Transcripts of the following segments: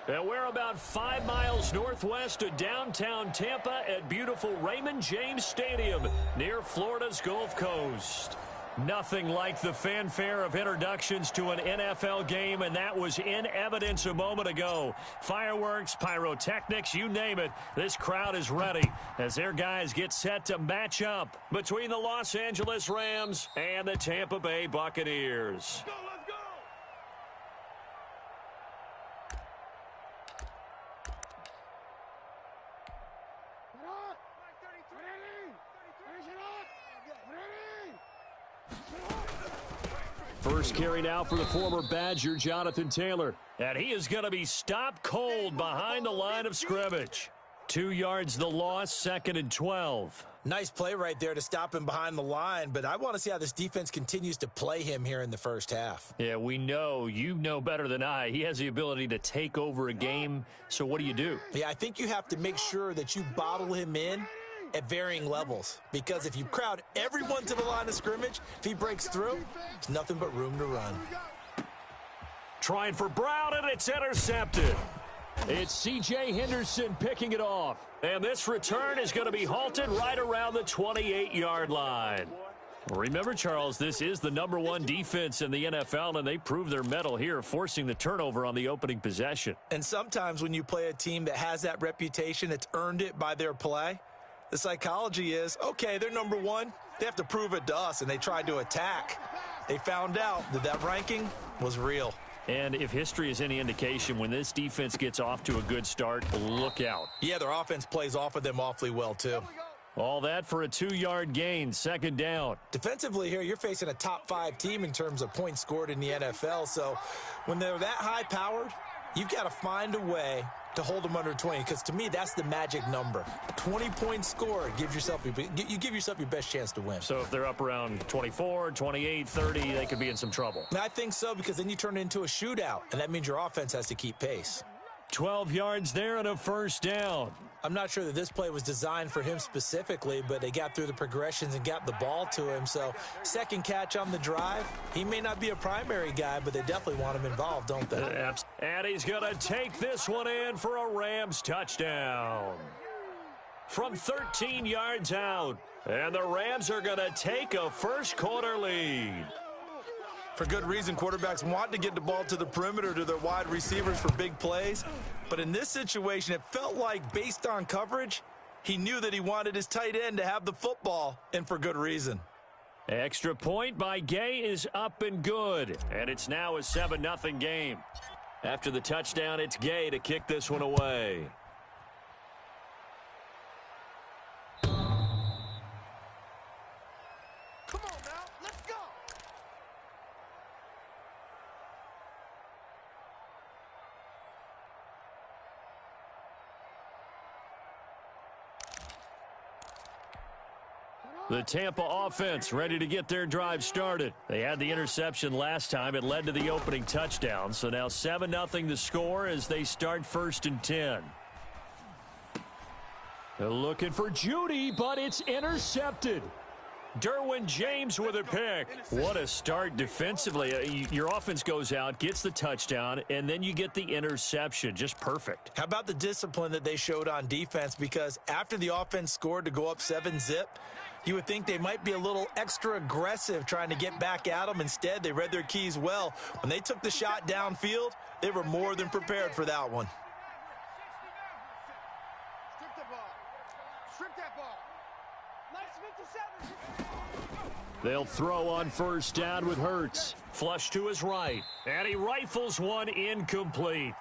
And we're about 5 miles northwest of downtown Tampa at beautiful Raymond James Stadium near Florida's Gulf Coast. Nothing like the fanfare of introductions to an NFL game, and that was in evidence a moment ago. Fireworks, pyrotechnics, you name it. This crowd is ready as their guys get set to match up between the Los Angeles Rams and the Tampa Bay Buccaneers. First carry now for the former Badger, Jonathan Taylor. And he is going to be stopped cold behind the line of scrimmage. 2 yards the loss, 2nd and 12. Nice play right there to stop him behind the line, but I want to see how this defense continues to play him here in the first half. Yeah, we know. You know better than I. He has the ability to take over a game, so what do? Yeah, I think you have to make sure that you bottle him in at varying levels, because if you crowd everyone to the line of scrimmage, if he breaks through, there's nothing but room to run. Trying for Brown, and it's intercepted. It's C.J. Henderson picking it off. And this return is going to be halted right around the 28-yard line. Remember, Charles, this is the #1 defense in the NFL, and they prove their mettle here, forcing the turnover on the opening possession. And sometimes when you play a team that has that reputation, it's earned it by their play. The psychology is, okay, they're #1. They have to prove it to us, and they tried to attack. They found out that that ranking was real. And if history is any indication, when this defense gets off to a good start, look out. Yeah, their offense plays off of them awfully well, too. All that for a 2-yard gain, 2nd down. Defensively here, you're facing a top-5 team in terms of points scored in the NFL. So when they're that high-powered, you've got to find a way to hold them under 20, because to me, that's the magic number. 20 points scored, you give yourself your best chance to win. So if they're up around 24, 28, 30, they could be in some trouble. I think so, because then you turn it into a shootout, and that means your offense has to keep pace. 12 yards there and a 1st down. I'm not sure that this play was designed for him specifically, but they got through the progressions and got the ball to him. So, second catch on the drive. He may not be a primary guy, but they definitely want him involved, don't they? And he's going to take this one in for a Rams touchdown. From 13 yards out. And the Rams are going to take a first-quarter lead. For good reason, quarterbacks want to get the ball to the perimeter to their wide receivers for big plays. But in this situation, it felt like, based on coverage, he knew that he wanted his tight end to have the football, and for good reason. Extra point by Gay is up and good. And it's now a 7-0 game. After the touchdown, it's Gay to kick this one away. The Tampa offense ready to get their drive started. They had the interception last time. It led to the opening touchdown. So now 7-0 the score as they start 1st and 10. They're looking for Judy, but it's intercepted. Derwin James with a pick. What a start defensively. Your offense goes out, gets the touchdown, and then you get the interception. Just perfect. How about the discipline that they showed on defense? Because after the offense scored to go up 7-0, you would think they might be a little extra aggressive trying to get back at them. Instead, they read their keys well. When they took the shot downfield, they were more than prepared for that one. They'll throw on 1st down with Hurts. Flush to his right. And he rifles one incomplete.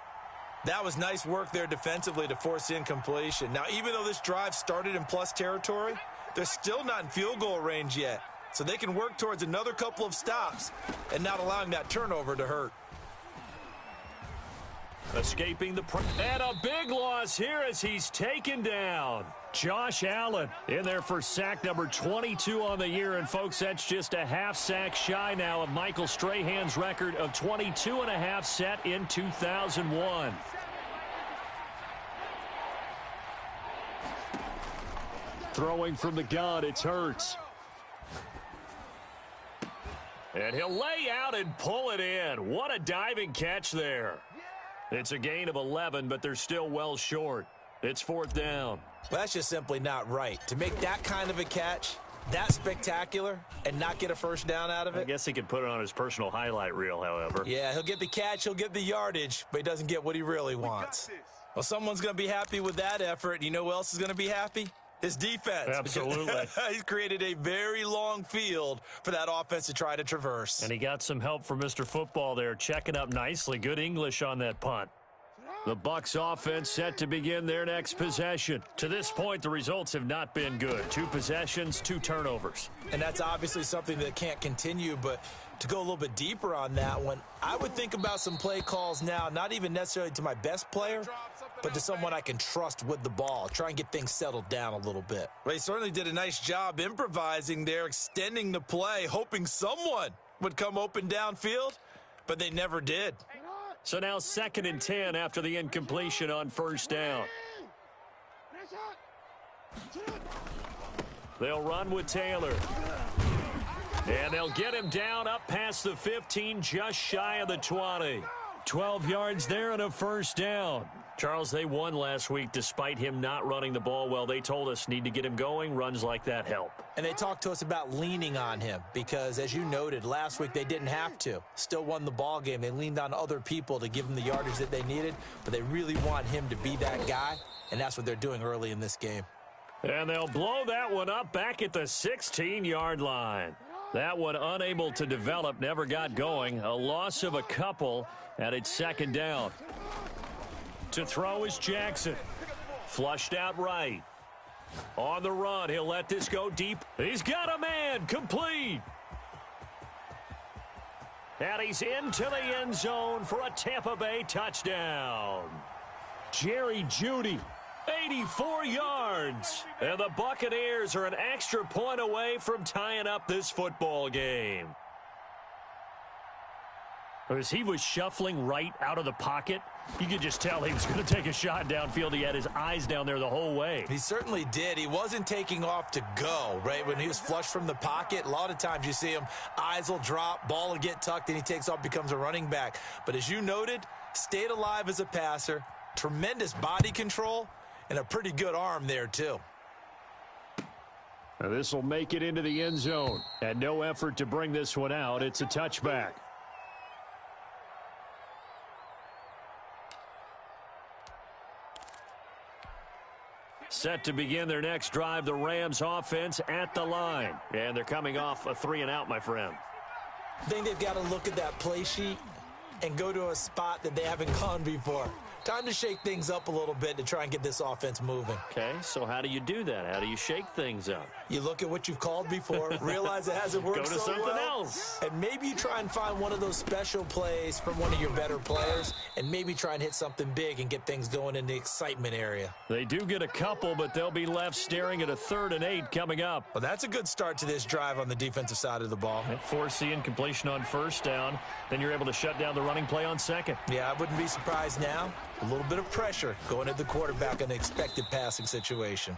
That was nice work there defensively to force incompletion. Now, even though this drive started in plus territory, they're still not in field goal range yet. So they can work towards another couple of stops and not allowing that turnover to hurt. Escaping the and a big loss here as he's taken down. Josh Allen in there for sack number 22 on the year. And, folks, that's just a half sack shy now of Michael Strahan's record of 22.5 set in 2001. Throwing from the gun, it's Hurts. And he'll lay out and pull it in. What a diving catch there. It's a gain of 11, but they're still well short. It's 4th down. Well, that's just simply not right. To make that kind of a catch, that spectacular, and not get a first down out of it. I guess he could put it on his personal highlight reel, however. Yeah, he'll get the catch, he'll get the yardage, but he doesn't get what he really wants. Well, someone's going to be happy with that effort. You know who else is going to be happy? His defense. Absolutely. He's created a very long field for that offense to try to traverse. And he got some help from Mr. Football there, checking up nicely. Good English on that punt. The Bucs offense set to begin their next possession. To this point, the results have not been good. 2 possessions, 2 turnovers. And that's obviously something that can't continue, but to go a little bit deeper on that one, I would think about some play calls now, not even necessarily to my best player, but to someone I can trust with the ball. Try and get things settled down a little bit. Well, he certainly did a nice job improvising there, extending the play, hoping someone would come open downfield, but they never did. So now 2nd and 10 after the incompletion on 1st down. They'll run with Taylor. And they'll get him down up past the 15, just shy of the 20. 12 yards there and a 1st down. Charles, they won last week despite him not running the ball well. They told us need to get him going. Runs like that help. And they talked to us about leaning on him because, as you noted, last week they didn't have to. Still won the ball game. They leaned on other people to give them the yardage that they needed, but they really want him to be that guy, and that's what they're doing early in this game. And they'll blow that one up back at the 16-yard line. That one unable to develop, never got going. A loss of a couple, and it's 2nd down. To throw is Jackson. Flushed out right. On the run, he'll let this go deep. He's got a man, complete. And he's into the end zone for a Tampa Bay touchdown. Jerry Jeudy, 84 yards. And the Buccaneers are an extra point away from tying up this football game. As he was shuffling right out of the pocket, you could just tell he was going to take a shot downfield. He had his eyes down there the whole way. He certainly did. He wasn't taking off to go, right? When he was flushed from the pocket, a lot of times you see him, eyes will drop, ball will get tucked, and he takes off, becomes a running back. But as you noted, stayed alive as a passer, tremendous body control, and a pretty good arm there, too. Now this will make it into the end zone. And no effort to bring this one out. It's a touchback. Set to begin their next drive, the Rams offense at the line. And they're coming off a 3-and-out, my friend. I think they've got to look at that play sheet and go to a spot that they haven't gone before. Time to shake things up a little bit to try and get this offense moving. Okay, so how do you do that? How do you shake things up? You look at what you've called before, realize it hasn't worked Go to so something well, else. and maybe you try and find one of those special plays from one of your better players, and maybe try and hit something big and get things going in the excitement area. They do get a couple, but they'll be left staring at a 3rd and 8 coming up. Well, that's a good start to this drive on the defensive side of the ball. Force the incompletion on 1st down. Then you're able to shut down the running play on 2nd. Yeah, I wouldn't be surprised now. A little bit of pressure going at the quarterback in the expected passing situation.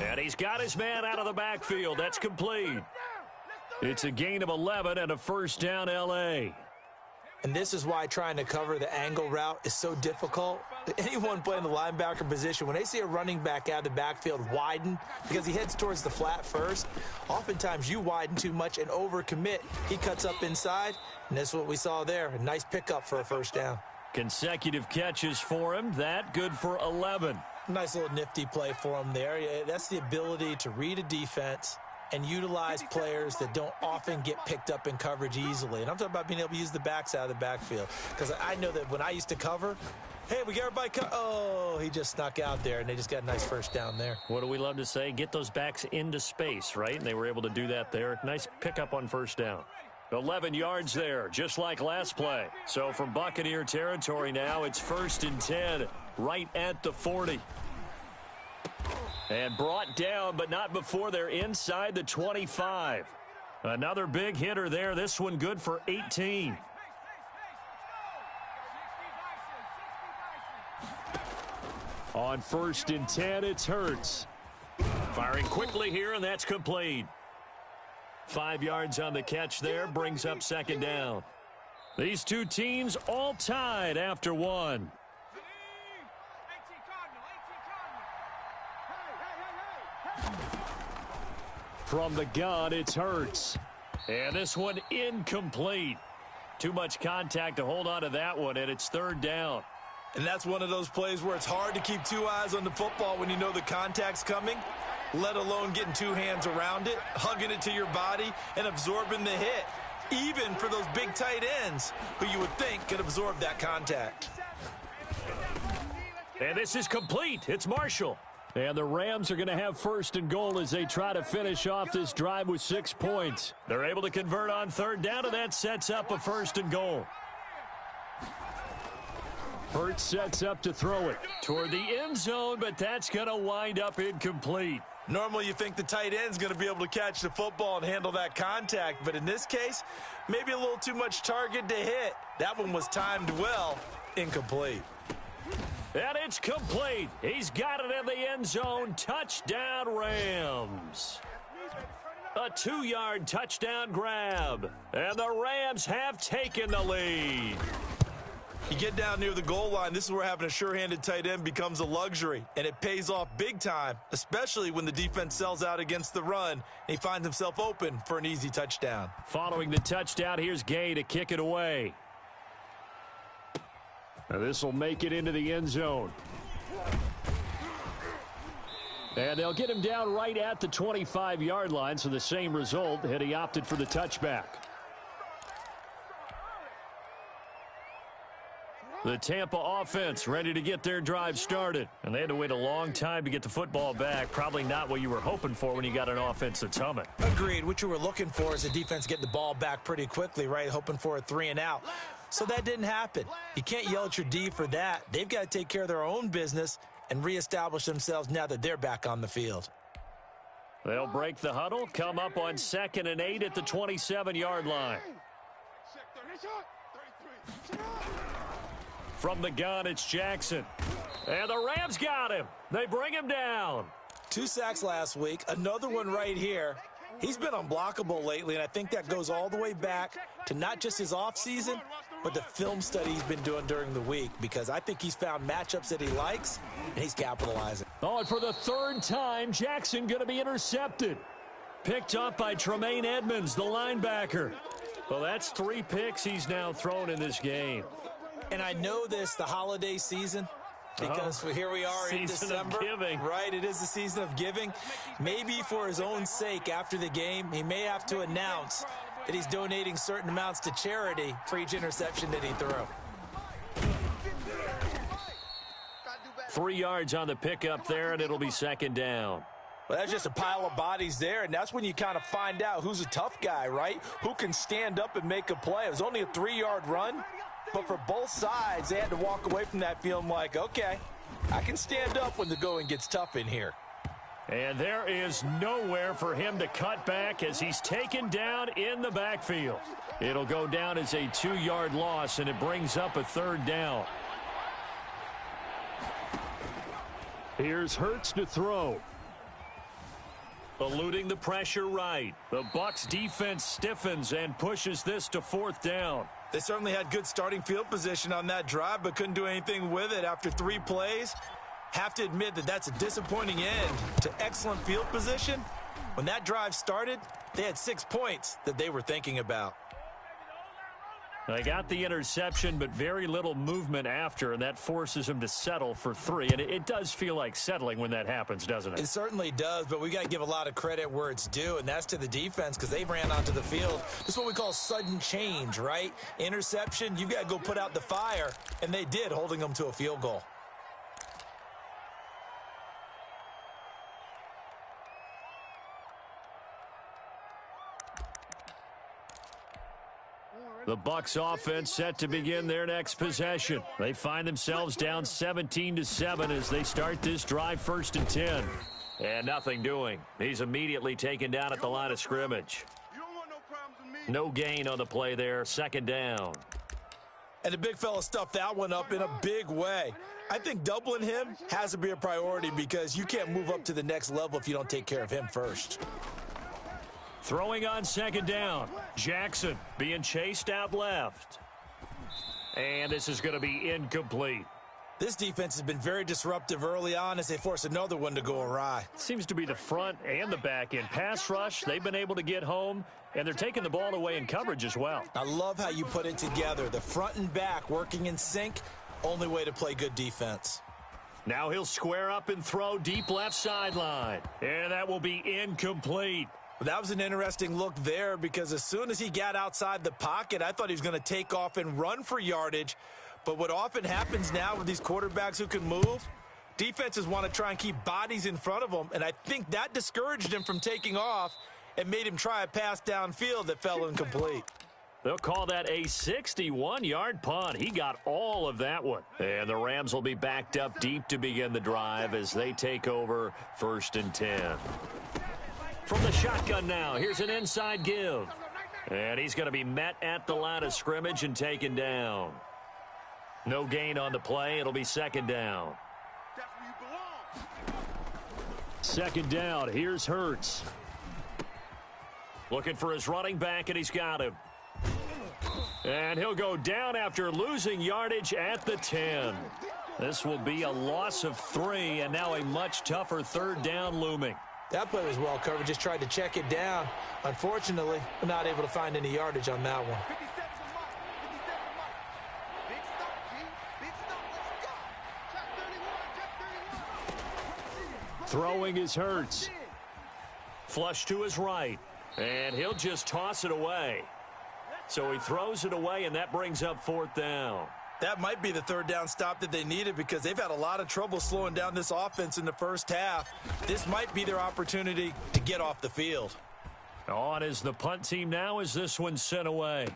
And he's got his man out of the backfield. That's complete. It's a gain of 11 and a 1st down L.A. And this is why trying to cover the angle route is so difficult. Anyone playing the linebacker position, when they see a running back out of the backfield widen, because he heads towards the flat first, oftentimes you widen too much and overcommit. He cuts up inside, and that's what we saw there. A nice pickup for a 1st down. Consecutive catches for him. That good for 11. Nice little nifty play for him there. That's the ability to read a defense and utilize players that don't often get picked up in coverage easily. And I'm talking about being able to use the backs out of the backfield. Because I know that when I used to cover, hey, we got everybody oh, he just snuck out there, and they just got a nice 1st down there. What do we love to say? Get those backs into space, right? And they were able to do that there. Nice pickup on 1st down. 11 yards there, just like last play. So from Buccaneer territory now, it's 1st and 10, right at the 40. And brought down, but not before they're inside the 25. Another big hitter there. This one good for 18. On 1st and 10, it's Hurts. Firing quickly here, and that's complete. 5 yards on the catch there, brings up 2nd down. These two teams all tied after one. From the gun, it's Hurts. And this one incomplete. Too much contact to hold on to that one, and it's third down. And that's one of those plays where it's hard to keep two eyes on the football when you know the contact's coming, let alone getting two hands around it, hugging it to your body, and absorbing the hit, even for those big tight ends who you would think could absorb that contact. And this is complete. It's Marshall. And the Rams are going to have first and goal as they try to finish off this drive with 6 points. They're able to convert on third down, and that sets up a first and goal. Hurts sets up to throw it toward the end zone, but that's going to wind up incomplete. Normally you think the tight end's going to be able to catch the football and handle that contact, but in this case, maybe a little too much target to hit. That one was timed well, incomplete. And it's complete. He's got it in the end zone. Touchdown, Rams. A 2-yard touchdown grab. And the Rams have taken the lead. You get down near the goal line, this is where having a sure-handed tight end becomes a luxury, and it pays off big time, especially when the defense sells out against the run, and he finds himself open for an easy touchdown. Following the touchdown, here's Gay to kick it away. Now this will make it into the end zone. And they'll get him down right at the 25-yard line, so the same result, and he opted for the touchback. The Tampa offense ready to get their drive started. And they had to wait a long time to get the football back. Probably not what you were hoping for when you got an offense that's humming. Agreed. What you were looking for is the defense getting the ball back pretty quickly, right? Hoping for a 3 and out. So that didn't happen. You can't yell at your D for that. They've got to take care of their own business and reestablish themselves now that they're back on the field. They'll break the huddle, come up on 2nd and 8 at the 27-yard line. From the gun, it's Jackson. And the Rams got him. They bring him down. 2 sacks last week, another one right here. He's been unblockable lately, and I think that goes all the way back to not just his offseason, but the film study he's been doing during the week, because I think he's found matchups that he likes, and he's capitalizing. Oh, and for the 3rd time, Jackson going to be intercepted. Picked up by Tremaine Edmonds, the linebacker. Well, that's 3 picks he's now thrown in this game. And I know this, the holiday season, because here we are in December. Season of giving. Right, it is the season of giving. Maybe for his own sake after the game, he may have to announce that he's donating certain amounts to charity for each interception that he threw. 3 yards on the pickup there, and it'll be 2nd down. Well, that's just a pile of bodies there, and that's when you kind of find out who's a tough guy, right? Who can stand up and make a play. It was only a 3-yard run. But for both sides, they had to walk away from that feeling like, okay, I can stand up when the going gets tough in here. And there is nowhere for him to cut back as he's taken down in the backfield. It'll go down as a 2-yard loss, and it brings up a 3rd down. Here's Hurts to throw. Eluding the pressure right. The Bucs defense stiffens and pushes this to 4th down. They certainly had good starting field position on that drive, but couldn't do anything with it after 3 plays. Have to admit that that's a disappointing end to excellent field position. When that drive started, they had 6 points that they were thinking about. They got the interception, but very little movement after, and that forces him to settle for 3. And it does feel like settling when that happens, doesn't it? It certainly does, but we got to give a lot of credit where it's due, and that's to the defense because they ran onto the field. This is what we call sudden change, right? Interception, you've got to go put out the fire, and they did, holding them to a field goal. The Bucs offense set to begin their next possession. They find themselves down 17-7 as they start this drive 1st and 10. And nothing doing. He's immediately taken down at the line of scrimmage. No gain on the play there. 2nd down. And the big fella stuffed that one up in a big way. I think doubling him has to be a priority because you can't move up to the next level if you don't take care of him first. Throwing on 2nd down. Jackson being chased out left. And this is going to be incomplete. This defense has been very disruptive early on as they force another one to go awry. Seems to be the front and the back end. Pass rush, they've been able to get home, and they're taking the ball away in coverage as well. I love how you put it together. The front and back working in sync, only way to play good defense. Now he'll square up and throw deep left sideline. And that will be incomplete. That was an interesting look there because as soon as he got outside the pocket, I thought he was going to take off and run for yardage. But what often happens now with these quarterbacks who can move, defenses want to try and keep bodies in front of them, and I think that discouraged him from taking off and made him try a pass downfield that fell incomplete. They'll call that a 61-yard punt. He got all of that one. And the Rams will be backed up deep to begin the drive as they take over 1st and 10. From the shotgun now, here's an inside give. And he's going to be met at the line of scrimmage and taken down. No gain on the play. It'll be 2nd down. 2nd down. Here's Hurts. Looking for his running back, and he's got him. And he'll go down after losing yardage at the 10. This will be a loss of 3, and now a much tougher 3rd down looming. That play was well covered. Just tried to check it down. Unfortunately, we're not able to find any yardage on that one. Throwing is Hurts. Flush to his right. And he'll just toss it away. So he throws it away, and that brings up 4th down. That might be the 3rd down stop that they needed because they've had a lot of trouble slowing down this offense in the first half. This might be their opportunity to get off the field. On is the punt team now as this one's sent away.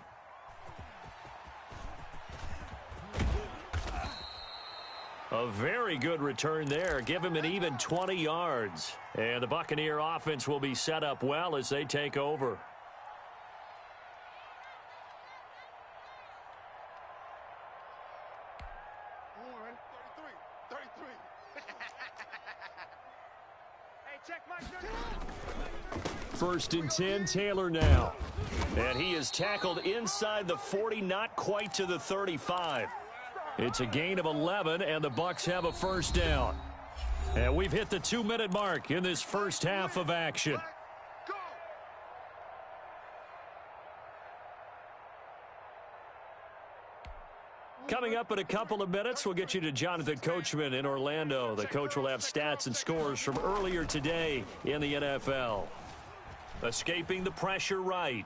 A very good return there. Give him an even 20 yards. And the Buccaneer offense will be set up well as they take over. First and 10, Taylor now. And he is tackled inside the 40, not quite to the 35. It's a gain of 11, and the Bucs have a 1st down. And we've hit the 2-minute mark in this first half of action. Coming up in a couple of minutes, we'll get you to Jonathan Coachman in Orlando. The coach will have stats and scores from earlier today in the NFL. Escaping the pressure right.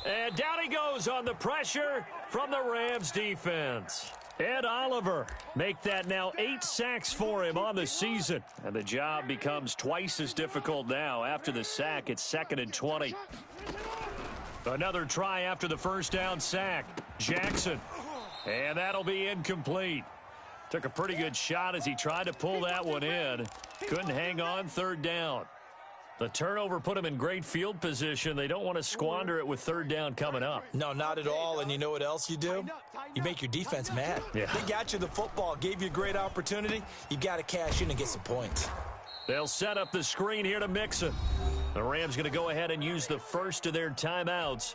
And down he goes on the pressure from the Rams defense. Ed Oliver make that now 8 sacks for him on the season. And the job becomes twice as difficult now. After the sack, it's 2nd and 20. Another try after the 1st down sack. Jackson. And that'll be incomplete. Took a pretty good shot as he tried to pull that one in. Couldn't hang on, 3rd down. The turnover put him in great field position. They don't want to squander it with 3rd down coming up. No, not at all. And you know what else you do? You make your defense mad. Yeah. They got you the football, gave you a great opportunity. You got to cash in and get some points. They'll set up the screen here to Mixon. The Rams going to go ahead and use the first of their timeouts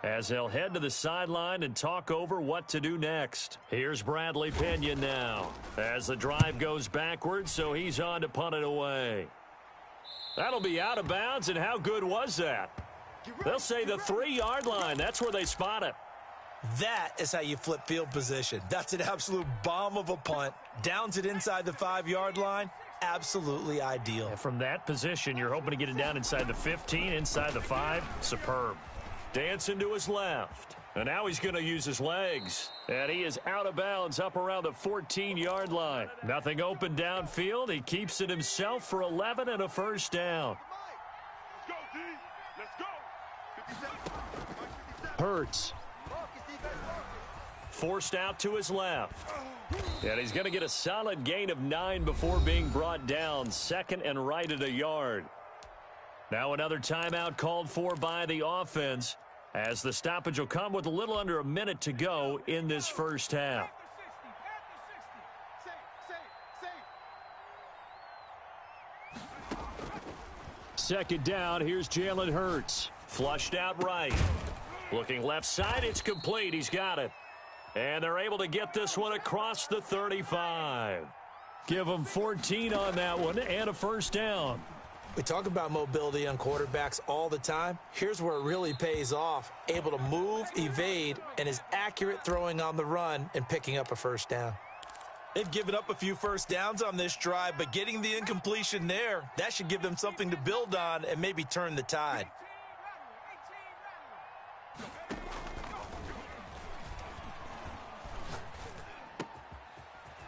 as they'll head to the sideline and talk over what to do next. Here's Bradley Pinion now as the drive goes backwards, so he's on to punt it away. That'll be out of bounds, and how good was that? They'll say the 3-yard line. That's where they spot it. That is how you flip field position. That's an absolute bomb of a punt. Downs it inside the 5-yard line. Absolutely ideal. And from that position, you're hoping to get it down inside the 15, inside the 5. Superb. Dancing to his left. And now he's going to use his legs. And he is out of bounds up around the 14-yard line. Nothing open downfield. He keeps it himself for 11 and a 1st down. Hurts. Forced out to his left. And he's going to get a solid gain of 9 before being brought down. 2nd and right at a yard. Now another timeout called for by the offense, as the stoppage will come with a little under a minute to go in this first half. Second down, here's Jalen Hurts. Flushed out right. Looking left side, it's complete. He's got it. And they're able to get this one across the 35. Give them 14 on that one and a first down. We talk about mobility on quarterbacks all the time. Here's where it really pays off. Able to move, evade, and is accurate throwing on the run and picking up a first down. They've given up a few first downs on this drive, but getting the incompletion there, that should give them something to build on and maybe turn the tide.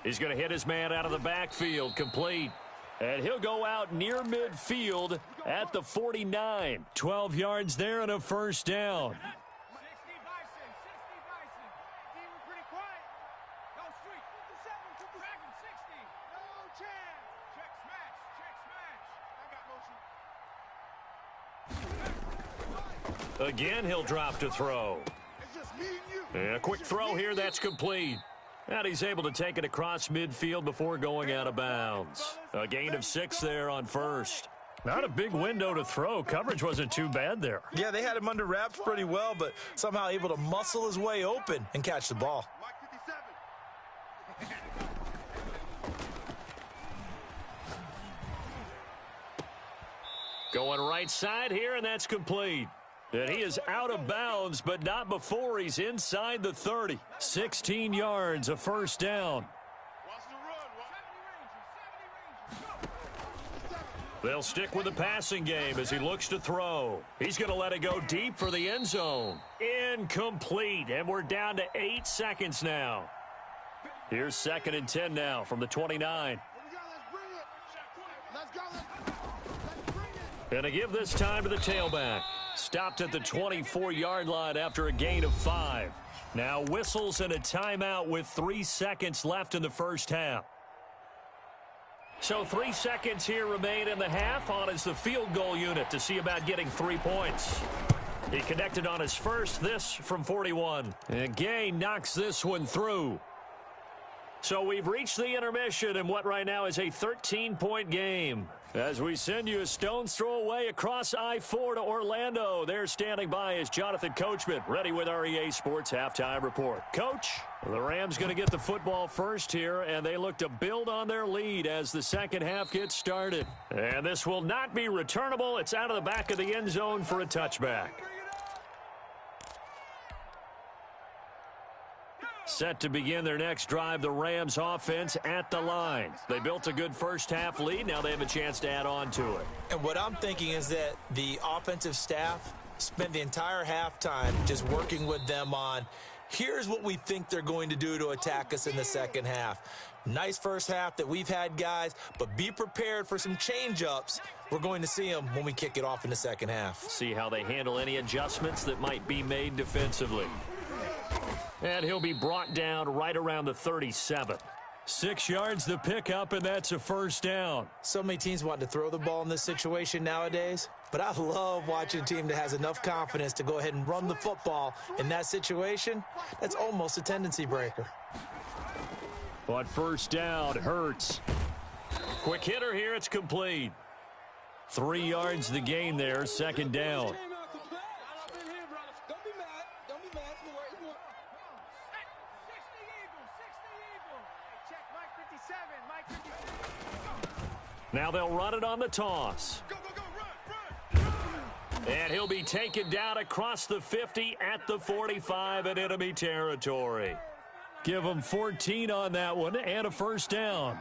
He's going to hit his man out of the backfield, complete. And he'll go out near midfield at the 49. 12 yards there and a first down. Again, he'll drop to throw. And a quick throw here, that's complete. And he's able to take it across midfield before going out of bounds. A gain of 6 there on first. Not a big window to throw. Coverage wasn't too bad there. Yeah, they had him under wraps pretty well, but somehow able to muscle his way open and catch the ball. Going right side here, and that's complete. And he is out of bounds, but not before he's inside the 30. 16 yards, a first down. They'll stick with the passing game as he looks to throw. He's going to let it go deep for the end zone. Incomplete, and we're down to 8 seconds now. Here's 2nd and 10 now from the 29. And to give this time to the tailback. Stopped at the 24-yard line after a gain of 5. Now whistles and a timeout with 3 seconds left in the first half. So 3 seconds here remain in the half. On is the field goal unit to see about getting 3 points. He connected on his first, this from 41. And Gay knocks this one through. So we've reached the intermission in what right now is a 13-point game. As we send you a stone's throw away across I-4 to Orlando. There standing by is Jonathan Coachman, ready with our EA Sports Halftime Report. Coach, the Rams going to get the football first here, and they look to build on their lead as the second half gets started. And this will not be returnable. It's out of the back of the end zone for a touchback. Set to begin their next drive, the Rams offense at the line. They built a good first half lead. Now they have a chance to add on to it. And what I'm thinking is that the offensive staff spent the entire halftime just working with them on, here's what we think they're going to do to attack us in the second half. Nice first half that we've had, guys, but be prepared for some change-ups. We're going to see them when we kick it off in the second half. See how they handle any adjustments that might be made defensively. And he'll be brought down right around the 37. 6 yards the pickup, and that's a first down. So many teams want to throw the ball in this situation nowadays, but I love watching a team that has enough confidence to go ahead and run the football in that situation. That's almost a tendency breaker. But first down, Hurts. Quick hitter here, it's complete. 3 yards the gain there, second down. Now they'll run it on the toss. And he'll be taken down across the 50 at the 45 in enemy territory. Give him 14 on that one and a first down.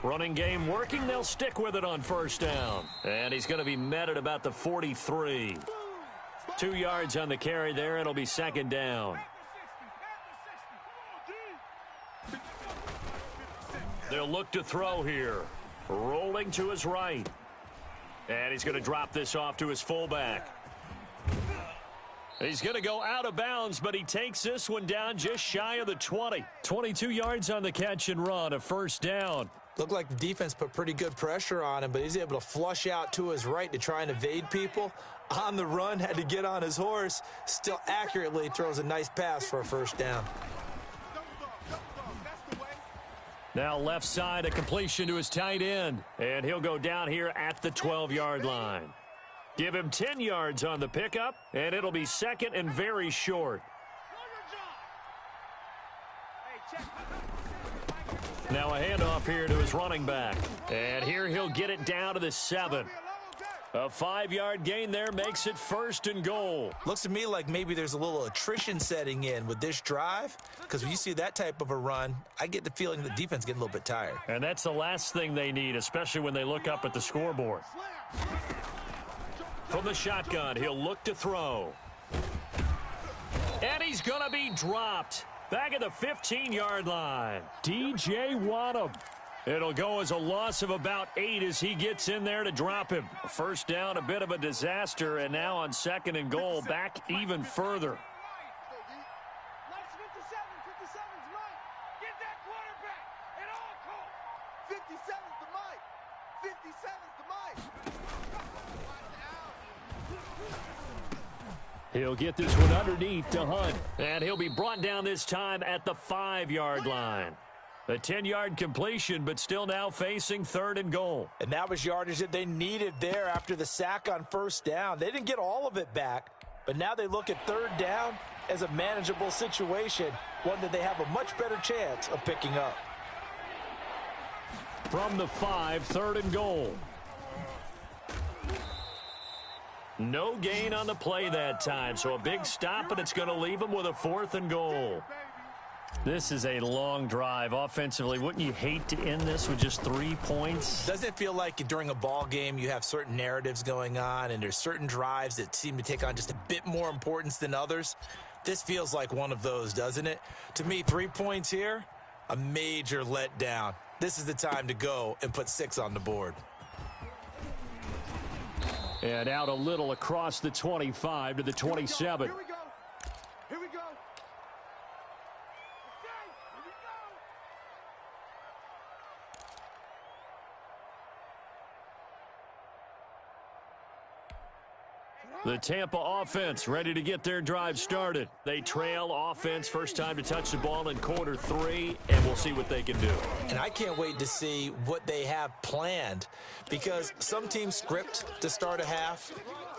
Running game working. They'll stick with it on first down. And he's going to be met at about the 43. 2 yards on the carry there. It'll be second down. They'll look to throw here. Rolling to his right. And he's going to drop this off to his fullback. He's going to go out of bounds, but he takes this one down just shy of the 20. 22 yards on the catch and run, a first down. Looked like the defense put pretty good pressure on him, but he's able to flush out to his right to try and evade people. On the run, had to get on his horse. Still accurately throws a nice pass for a first down. Now left side, a completion to his tight end. And he'll go down here at the 12-yard line. Give him 10 yards on the pickup, and it'll be second and very short. Now a handoff here to his running back. And here he'll get it down to the 7. A 5-yard gain there makes it first and goal. Looks to me like maybe there's a little attrition setting in with this drive, because when you see that type of a run, I get the feeling the defense getting a little bit tired. And that's the last thing they need, especially when they look up at the scoreboard. From the shotgun, he'll look to throw. And he's going to be dropped. Back at the 15-yard line. DJ Wadham. It'll go as a loss of about 8 as he gets in there to drop him. First down, a bit of a disaster, and now on second and goal, back even further. He'll get this one underneath to Hunt, and he'll be brought down this time at the 5-yard line. A 10-yard completion, but still now facing third and goal. And that was yardage that they needed there after the sack on first down. They didn't get all of it back, but now they look at third down as a manageable situation, one that they have a much better chance of picking up. From the 5, third and goal. No gain on the play that time, so a big stop, and it's going to leave them with a 4th and goal. This is a long drive offensively. Wouldn't you hate to end this with just 3 points? Doesn't it feel like during a ball game you have certain narratives going on and there's certain drives that seem to take on just a bit more importance than others? This feels like one of those, doesn't it? To me, 3 points here, a major letdown. This is the time to go and put 6 on the board. And out a little across the 25 to the 27. Here we go. Here we go. The Tampa offense ready to get their drive started. They trail offense, first time to touch the ball in quarter 3, and we'll see what they can do. And I can't wait to see what they have planned, because some teams script to start a half.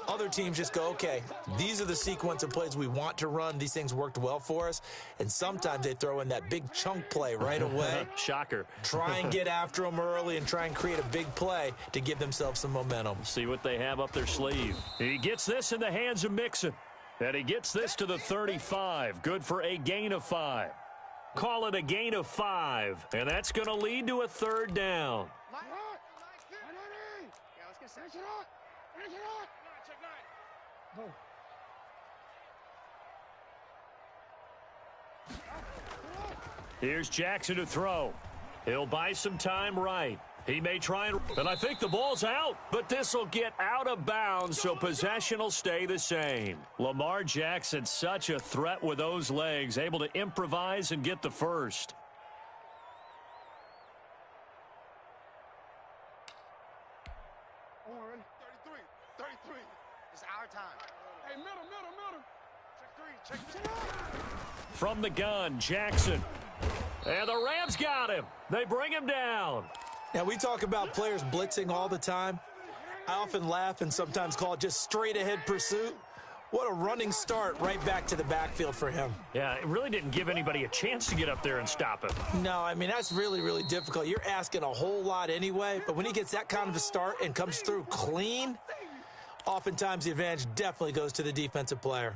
Other teams just go, okay, these are the sequence of plays we want to run. These things worked well for us. And sometimes they throw in that big chunk play right away. Shocker. Try and get after them early and try and create a big play to give themselves some momentum. See what they have up their sleeve. He gets this in the hands of Mixon. And he gets this to the 35. Good for a gain of 5. Call it a gain of 5. And that's going to lead to a third down. Here's Jackson to throw. He'll buy some time right. He may try and I think the ball's out, but this will get out of bounds, so possession will stay the same. Lamar Jackson, such a threat with those legs, able to improvise and get the first. On, 33. It's our time. Hey, middle. Check 3. From the gun, Jackson. And the Rams got him. They bring him down. Now, we talk about players blitzing all the time. I often laugh and sometimes call it just straight-ahead pursuit. What a running start right back to the backfield for him. Yeah, it really didn't give anybody a chance to get up there and stop him. No, I mean, that's really, really difficult. You're asking a whole lot anyway, but when he gets that kind of a start and comes through clean, oftentimes the advantage definitely goes to the defensive player.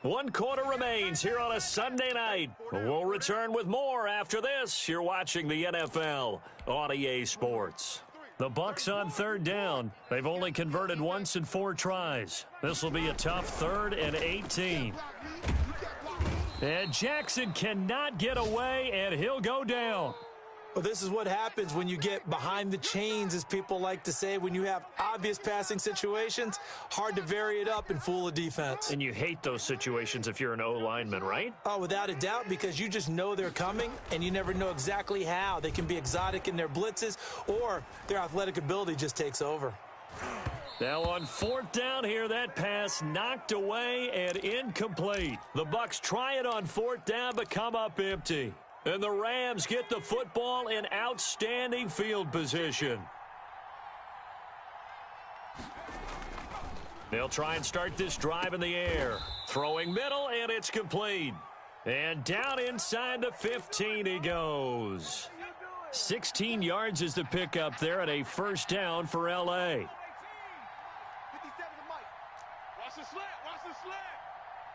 1 quarter remains here on a Sunday night. We'll return with more after this. You're watching the NFL on EA Sports. The Bucs on third down. They've only converted once in 4 tries. This will be a tough 3rd and 18. And Jackson cannot get away, and he'll go down. Well, this is what happens when you get behind the chains, as people like to say. When you have obvious passing situations, hard to vary it up and fool a defense. And you hate those situations if you're an O-lineman, right? Oh, without a doubt, because you just know they're coming, and you never know exactly how. They can be exotic in their blitzes, or their athletic ability just takes over. Now on 4th down here, that pass knocked away and incomplete. The Bucs try it on 4th down, but come up empty. And the Rams get the football in outstanding field position. They'll try and start this drive in the air. Throwing middle, and it's complete. And down inside the 15 he goes. 16 yards is the pickup there, and a first down for L.A. 57 to Mike. Watch the slant. Watch the slant.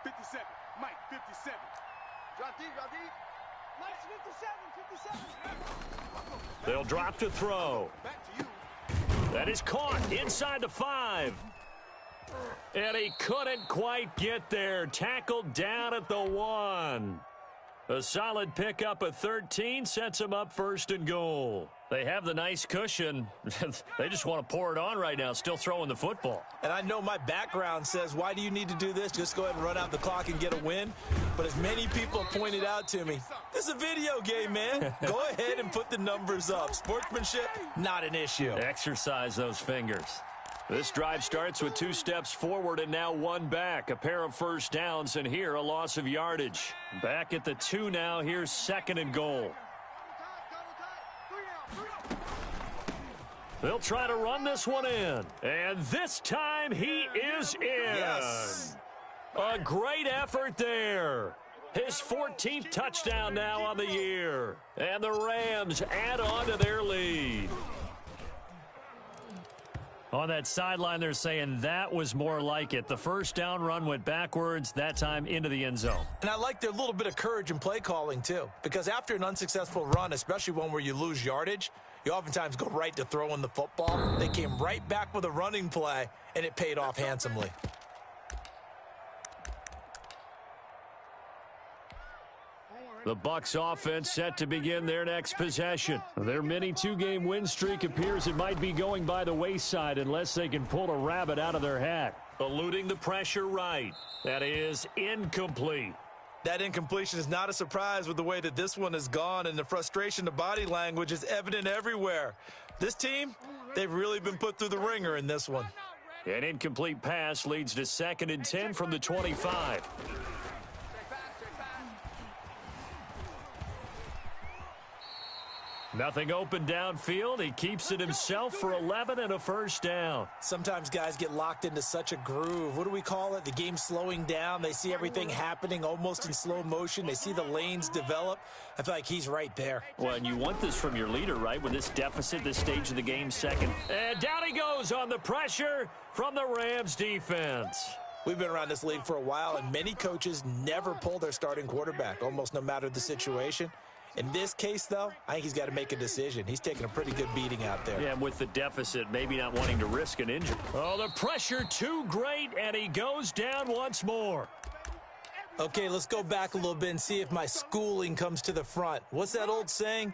57. Mike, 57. Drop deep, drop deep. Mike's 57, 57. They'll drop to throw. Back to you. That is caught inside the 5. And he couldn't quite get there. Tackled down at the 1. A solid pickup of 13 sets him up first and goal. They have the nice cushion. They just want to pour it on right now, still throwing the football. And I know my background says, why do you need to do this? Just go ahead and run out the clock and get a win. But as many people have pointed out to me, this is a video game, man. Go ahead and put the numbers up. Sportsmanship, not an issue. Exercise those fingers. This drive starts with 2 steps forward and now 1 back. A pair of first downs, and here a loss of yardage. Back at the 2 now. Here's second and goal. They'll try to run this one in. And this time he is in. Yes. A great effort there. His 14th touchdown now on the year. And the Rams add on to their lead. On that sideline, they're saying that was more like it. The first down run went backwards, that time into the end zone. And I like their little bit of courage in play calling, too. Because after an unsuccessful run, especially one where you lose yardage, you oftentimes go right to throwing the football. They came right back with a running play, and it paid off handsomely. The Bucs offense set to begin their next possession. Their mini 2-game win streak appears it might be going by the wayside unless they can pull a rabbit out of their hat. Eluding the pressure right. That is incomplete. That incompletion is not a surprise with the way that this one has gone, and the frustration, the body language is evident everywhere. This team, they've really been put through the ringer in this one. An incomplete pass leads to 2nd and 10 from the 25. Nothing open downfield. He keeps it himself for 11 and a first down. Sometimes guys get locked into such a groove. What do we call it? The game's slowing down. They see everything happening almost in slow motion. They see the lanes develop. I feel like he's right there. Well, and you want this from your leader, right? With this deficit, this stage of the game, second. And down he goes on the pressure from the Rams defense. We've been around this league for a while, and many coaches never pull their starting quarterback, almost no matter the situation. In this case, though, I think he's got to make a decision. He's taking a pretty good beating out there. Yeah, with the deficit, maybe not wanting to risk an injury. Oh, the pressure too great, and he goes down once more. Okay, let's go back a little bit and see if my schooling comes to the front. What's that old saying?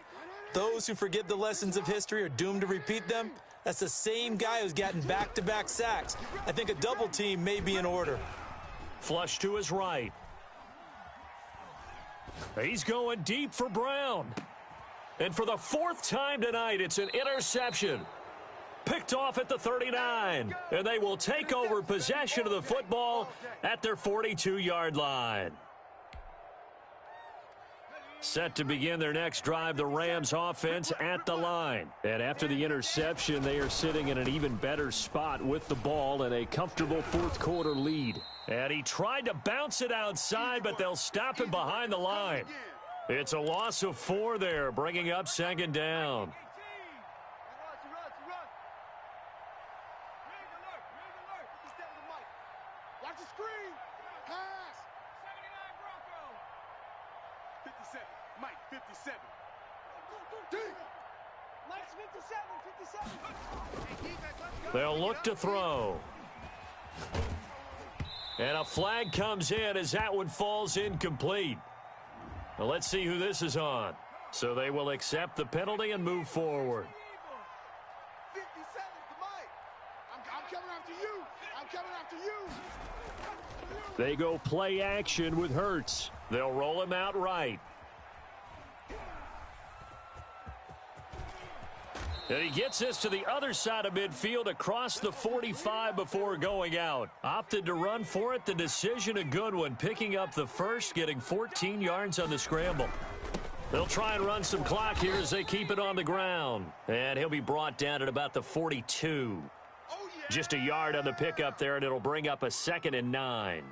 Those who forget the lessons of history are doomed to repeat them. That's the same guy who's gotten back-to-back sacks. I think a double team may be in order. Flush to his right. He's going deep for Brown. And for the 4th time tonight, it's an interception. Picked off at the 39. And they will take over possession of the football at their 42-yard line. Set to begin their next drive, the Rams offense at the line. And after the interception, they are sitting in an even better spot with the ball and a comfortable 4th quarter lead. And he tried to bounce it outside, but they'll stop him behind the line. It's a loss of 4 there, bringing up 2nd down. Watch the screen. Pass. 57. Mike, 57. Mike's 57, 57. They'll look to throw. And a flag comes in as that one falls incomplete. Well, let's see who this is on. So they will accept the penalty and move forward. 57 to Mike. I'm coming after you. I'm coming after you. They go play action with Hurts. They'll roll him out right. And he gets this to the other side of midfield across the 45 before going out. Opted to run for it. The decision a good one. Picking up the first, getting 14 yards on the scramble. They'll try and run some clock here as they keep it on the ground. And he'll be brought down at about the 42. Oh, yeah. Just a yard on the pickup there, and it'll bring up a 2nd and 9.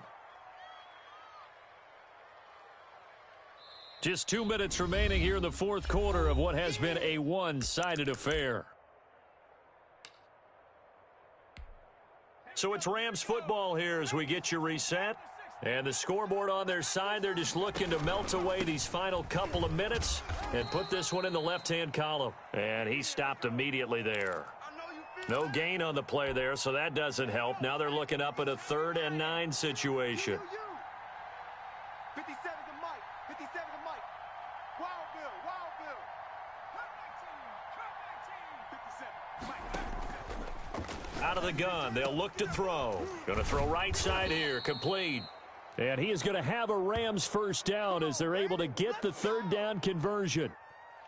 Just 2 minutes remaining here in the fourth quarter of what has been a one-sided affair. So it's Rams football here as we get you reset. And the scoreboard on their side, they're just looking to melt away these final couple of minutes and put this one in the left-hand column. And he stopped immediately there. No gain on the play there, so that doesn't help. Now they're looking up at a 3rd and 9 situation. 57 to Mike. 57 to Mike. Wild Bill. Wild Bill. 57. Mike. Out of the gun, they'll look to throw. Going to throw right side here, complete. And he is going to have a Rams first down as they're able to get the 3rd down conversion.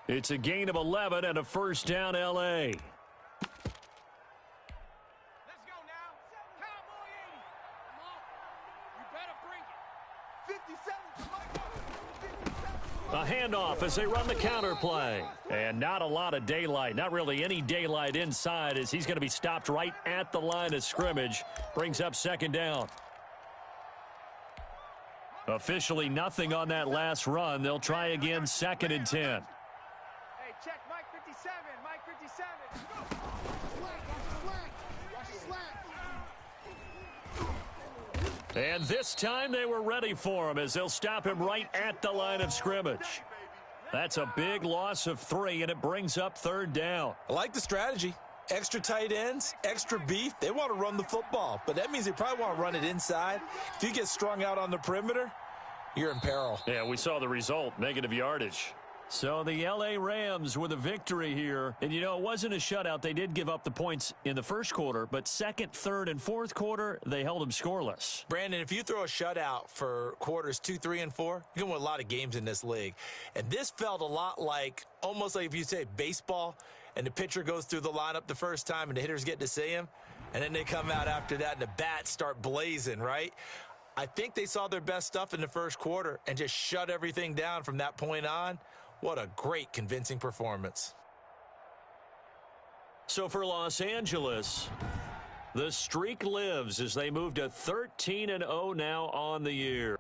It's a gain of 11 and a first down L.A. A handoff as they run the counter play. And not a lot of daylight. Not really any daylight inside as he's going to be stopped right at the line of scrimmage. Brings up 2nd down. Officially nothing on that last run. They'll try again 2nd and 10. Hey, check Mike 57. Mike 57. And this time they were ready for him as they'll stop him right at the line of scrimmage. That's a big loss of 3, and it brings up 3rd down. I like the strategy. Extra tight ends, extra beef. They want to run the football, but that means they probably want to run it inside. If you get strung out on the perimeter, you're in peril. Yeah, we saw the result, negative yardage. So the L.A. Rams with a victory here. And, you know, it wasn't a shutout. They did give up the points in the first quarter, but 2nd, 3rd, and 4th quarter, they held them scoreless. Brandon, if you throw a shutout for quarters 2, 3, and 4, you're going to win a lot of games in this league. And this felt a lot like, almost like if you say baseball, and the pitcher goes through the lineup the first time and the hitters get to see him, and then they come out after that and the bats start blazing, right? I think they saw their best stuff in the first quarter and just shut everything down from that point on. What a great, convincing performance. So for Los Angeles, the streak lives as they move to 13-0 now on the year.